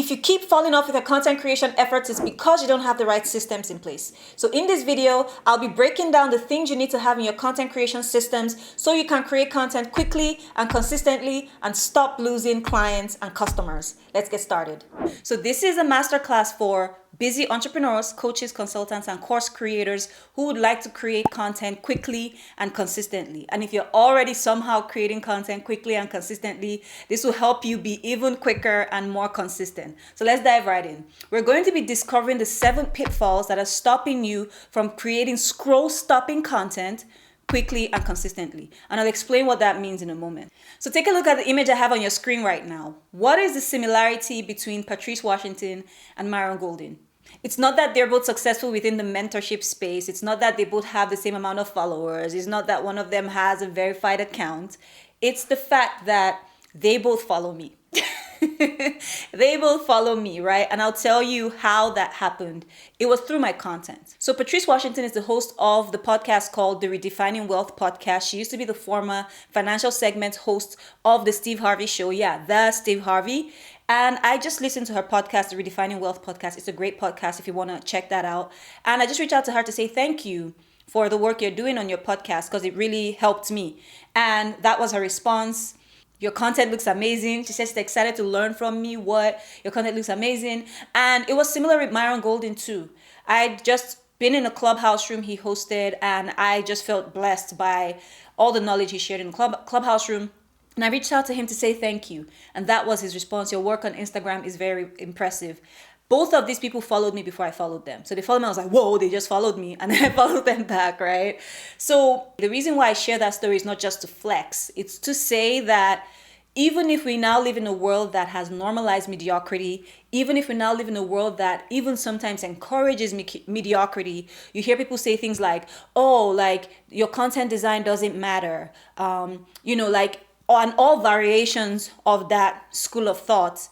If you keep falling off with your content creation efforts, it's because you don't have the right systems in place. So in this video, I'll be breaking down the things you need to have in your content creation systems so you can create content quickly and consistently and stop losing clients and customers. Let's get started. So this is a masterclass for busy entrepreneurs, coaches, consultants, and course creators who would like to create content quickly and consistently. And if you're already somehow creating content quickly and consistently, this will help you be even quicker and more consistent. So let's dive right in. We're going to be discovering the 7 pitfalls that are stopping you from creating scroll-stopping content quickly and consistently. And I'll explain what that means in a moment. So take a look at the image I have on your screen right now. What is the similarity between Patrice Washington and Myron Golden? It's not that they're both successful within the mentorship space. It's not that they both have the same amount of followers. It's not that one of them has a verified account. It's the fact that they both follow me. They both follow me, right? And I'll tell you how that happened. It was through my content. So Patrice Washington is the host of the podcast called the Redefining Wealth podcast. She used to be the former financial segment host of the Steve Harvey show. Yeah, the Steve Harvey. And I just listened to her podcast, the Redefining Wealth podcast. It's a great podcast if you want to check that out. And I just reached out to her to say thank you for the work you're doing on your podcast because it really helped me. And that was her response. Your content looks amazing. She said she's excited to learn from me. What? Your content looks amazing. And it was similar with Myron Golden too. I'd just been in a clubhouse room he hosted and I just felt blessed by all the knowledge he shared in the clubhouse room. And I reached out to him to say thank you. And that was his response. Your work on Instagram is very impressive. Both of these people followed me before I followed them. So they followed me. I was like, whoa, they just followed me. And then I followed them back, right? So the reason why I share that story is not just to flex. It's to say that even if we now live in a world that has normalized mediocrity, even if we now live in a world that even sometimes encourages mediocrity, you hear people say things like, oh, like your content design doesn't matter. Like on all variations of that school of thought,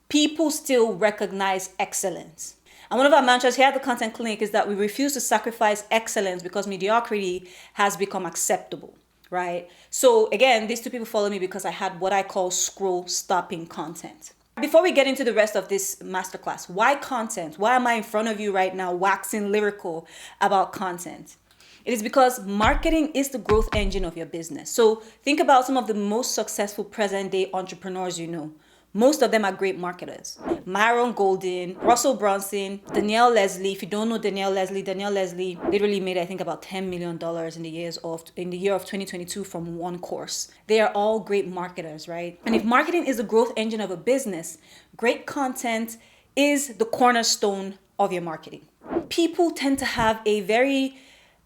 people still recognize excellence. And one of our mantras here at the Content Clinic is that we refuse to sacrifice excellence because mediocrity has become acceptable, right? So again, these 2 people follow me because I had what I call scroll stopping content. Before we get into the rest of this masterclass, why content? Why am I in front of you right now waxing lyrical about content? It is because marketing is the growth engine of your business. So think about some of the most successful present day entrepreneurs you know. Most of them are great marketers. Myron Golden, Russell Brunson, Danielle Leslie. If you don't know Danielle Leslie literally made, I think, about $10 million in the year of 2022 from one course. They are all great marketers, right? And if marketing is the growth engine of a business, great content is the cornerstone of your marketing. People tend to have a very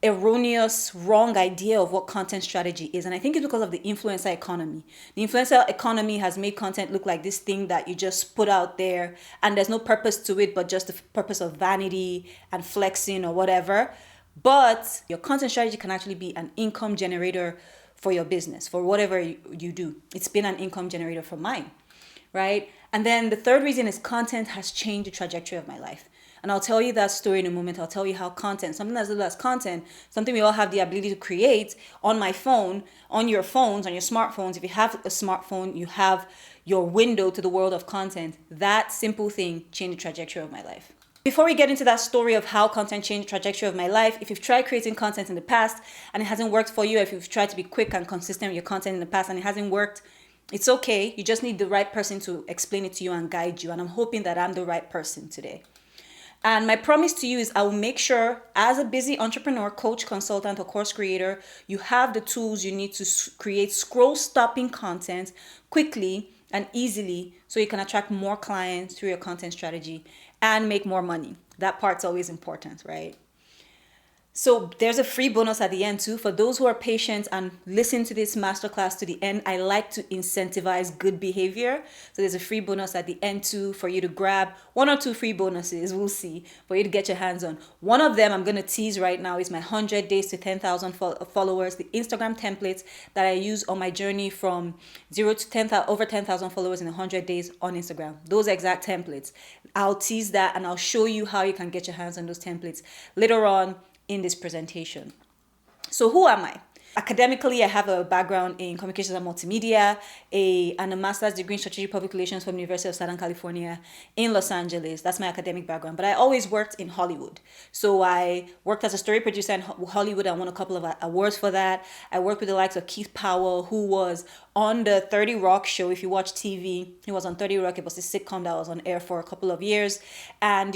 erroneous, wrong idea of what content strategy is. And I think it's because of the influencer economy. The influencer economy has made content look like this thing that you just put out there and there's no purpose to it but just the purpose of vanity and flexing or whatever. But your content strategy can actually be an income generator for your business, for whatever you do. It's been an income generator for mine, right? And then the third reason is content has changed the trajectory of my life. And I'll tell you that story in a moment. I'll tell you how content, something as little as content, something we all have the ability to create on my phone, on your phones, on your smartphones. If you have a smartphone, you have your window to the world of content. That simple thing changed the trajectory of my life. Before we get into that story of how content changed the trajectory of my life, if you've tried creating content in the past and it hasn't worked for you, if you've tried to be quick and consistent with your content in the past and it hasn't worked, it's okay. You just need the right person to explain it to you and guide you. And I'm hoping that I'm the right person today. And my promise to you is I will make sure as a busy entrepreneur, coach, consultant, or course creator, you have the tools you need to create scroll stopping content quickly and easily so you can attract more clients through your content strategy and make more money. That part's always important, right? So there's a free bonus at the end too. For those who are patient and listen to this masterclass to the end, I like to incentivize good behavior. So there's a free bonus at the end too for you to grab. 1 or 2 free bonuses, we'll see, for you to get your hands on. One of them I'm going to tease right now is my 100 days to 10,000 followers, the Instagram templates that I use on my journey from 0 to 10,000, over 10,000 followers in 100 days on Instagram. Those exact templates. I'll tease that and I'll show you how you can get your hands on those templates later on in this presentation. So who am I? Academically, I have a background in communications and multimedia, and a master's degree in strategic public relations from the University of Southern California in Los Angeles. That's my academic background. But I always worked in Hollywood. So I worked as a story producer in Hollywood. I won a couple of awards for that. I worked with the likes of Keith Powell, who was on the 30 Rock show. If you watch TV, he was on 30 Rock. It was a sitcom that was on air for a couple of years. And,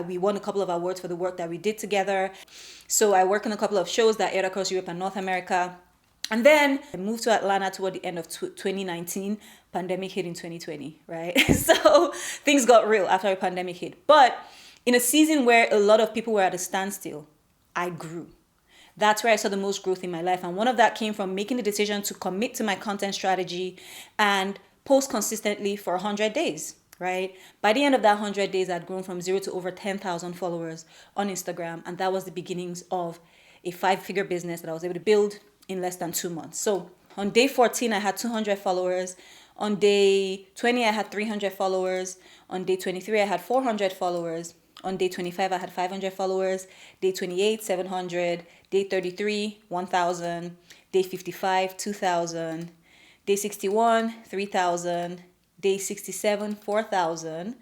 we won a couple of awards for the work that we did together. So I worked on a couple of shows that aired across Europe and North America. And then I moved to Atlanta toward the end of 2019. Pandemic hit in 2020, right? So things got real after the pandemic hit. But in a season where a lot of people were at a standstill, I grew. That's where I saw the most growth in my life. And one of that came from making the decision to commit to my content strategy and post consistently for 100 days. Right? By the end of that 100 days, I'd grown from 0 to over 10,000 followers on Instagram. And that was the beginnings of a 5-figure business that I was able to build in less than 2 months. So on day 14, I had 200 followers. On day 20, I had 300 followers. On day 23, I had 400 followers. On day 25, I had 500 followers. Day 28, 700. Day 33, 1,000. Day 55, 2,000. Day 61, 3,000. Day 67, 4,000.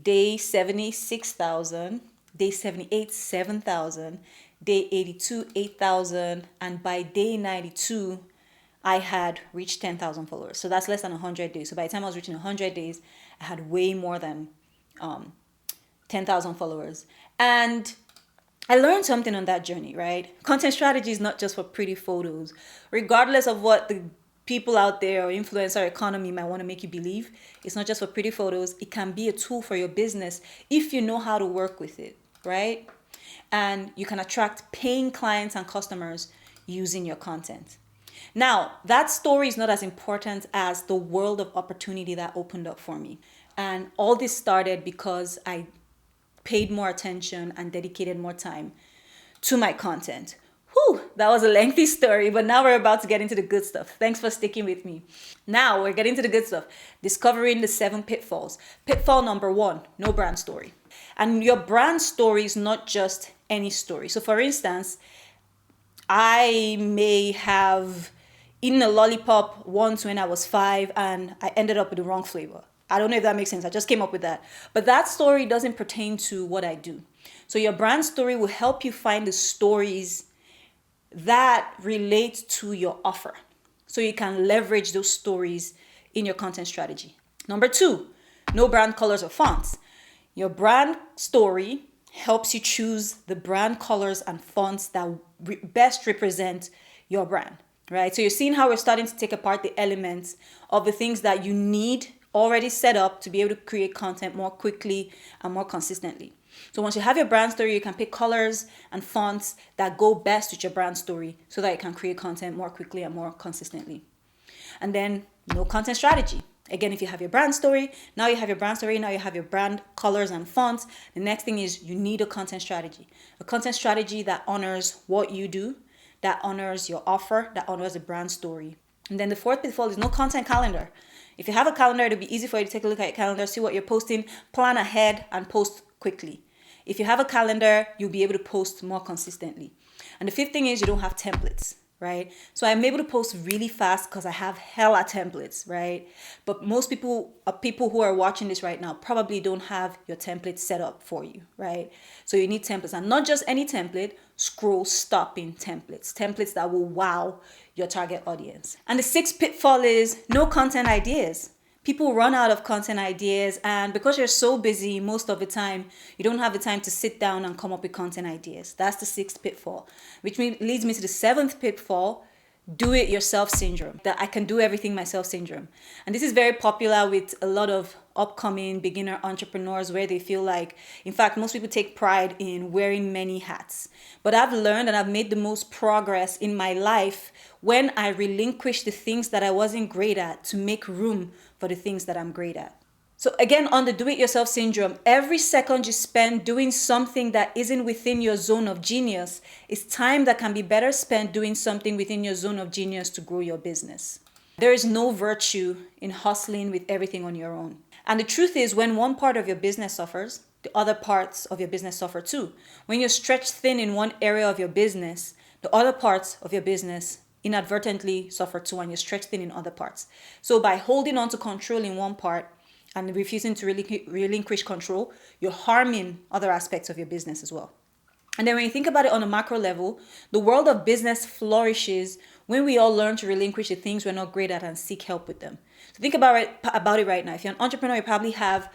Day 70, 6,000. Day 78, 7,000. Day 82, 8,000. And by day 92, I had reached 10,000 followers. So that's less than 100 days. So by the time I was reaching 100 days, I had way more than 10,000 followers. And I learned something on that journey, right? Content strategy is not just for pretty photos. Regardless of what the people out there or influencer economy might want to make you believe, it's not just for pretty photos. It can be a tool for your business if you know how to work with it, right? And you can attract paying clients and customers using your content. Now, that story is not as important as the world of opportunity that opened up for me. And all this started because I paid more attention and dedicated more time to my content. Whew, that was a lengthy story, but now we're about to get into the good stuff. Thanks for sticking with me. Now we're getting to the good stuff. Discovering the 7 pitfalls. Pitfall number 1, no brand story. And your brand story is not just any story. So for instance, I may have eaten a lollipop once when I was 5 and I ended up with the wrong flavor. I don't know if that makes sense. I just came up with that. But that story doesn't pertain to what I do. So your brand story will help you find the stories that relate to your offer. So you can leverage those stories in your content strategy. Number 2, no brand colors or fonts. Your brand story helps you choose the brand colors and fonts that best represent your brand, right? So you're seeing how we're starting to take apart the elements of the things that you need already set up to be able to create content more quickly and more consistently. So once you have your brand story, you can pick colors and fonts that go best with your brand story so that you can create content more quickly and more consistently. And then no content strategy. Again, if you have your brand story, now you have your brand colors and fonts. The next thing is you need a content strategy. A content strategy that honors what you do, that honors your offer, that honors the brand story. And then the 4th pitfall is no content calendar. If you have a calendar, it'll be easy for you to take a look at your calendar, see what you're posting, plan ahead, and post quickly. If you have a calendar, you'll be able to post more consistently. And the 5th thing is you don't have templates, right? So I'm able to post really fast because I have hella templates, right? But most people who are watching this right now probably don't have your template set up for you, right? So you need templates, and not just any template, scroll stopping templates that will wow your target audience. And the 6th pitfall is no content ideas. People run out of content ideas, and because you're so busy most of the time, you don't have the time to sit down and come up with content ideas. That's the 6th pitfall, which leads me to the 7th pitfall, do-it-yourself syndrome, that I can do everything myself syndrome. And this is very popular with a lot of upcoming beginner entrepreneurs where they feel like, in fact, most people take pride in wearing many hats. But I've learned and I've made the most progress in my life when I relinquish the things that I wasn't great at to make room for the things that I'm great at. So again, on the do-it-yourself syndrome, every second you spend doing something that isn't within your zone of genius is time that can be better spent doing something within your zone of genius to grow your business. There is no virtue in hustling with everything on your own. And the truth is, when one part of your business suffers, the other parts of your business suffer too. When you're stretched thin in one area of your business, the other parts of your business inadvertently suffer too, and you're stretched thin in other parts. So by holding on to control in one part and refusing to relinquish control, you're harming other aspects of your business as well. And then when you think about it on a macro level, the world of business flourishes when we all learn to relinquish the things we're not great at and seek help with them. So think about it right now. If you're an entrepreneur, you probably have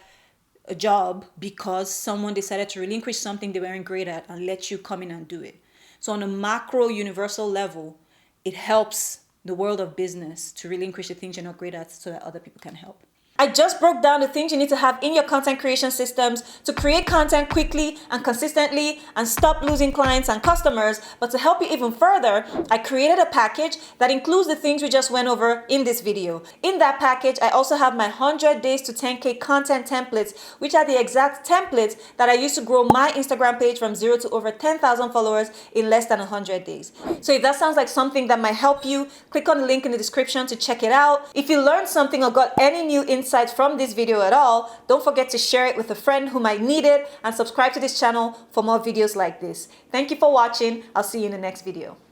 a job because someone decided to relinquish something they weren't great at and let you come in and do it. So on a macro universal level, it helps the world of business to relinquish the things you're not great at so that other people can help. I just broke down the things you need to have in your content creation systems to create content quickly and consistently and stop losing clients and customers. But to help you even further, I created a package that includes the things we just went over in this video. In that package, I also have my 100 days to 10K content templates, which are the exact templates that I used to grow my Instagram page from 0 to over 10,000 followers in less than 100 days. So if that sounds like something that might help you, click on the link in the description to check it out. If you learned something or got any new insights from this video at all, don't forget to share it with a friend who might need it and subscribe to this channel for more videos like this. Thank you for watching. I'll see you in the next video.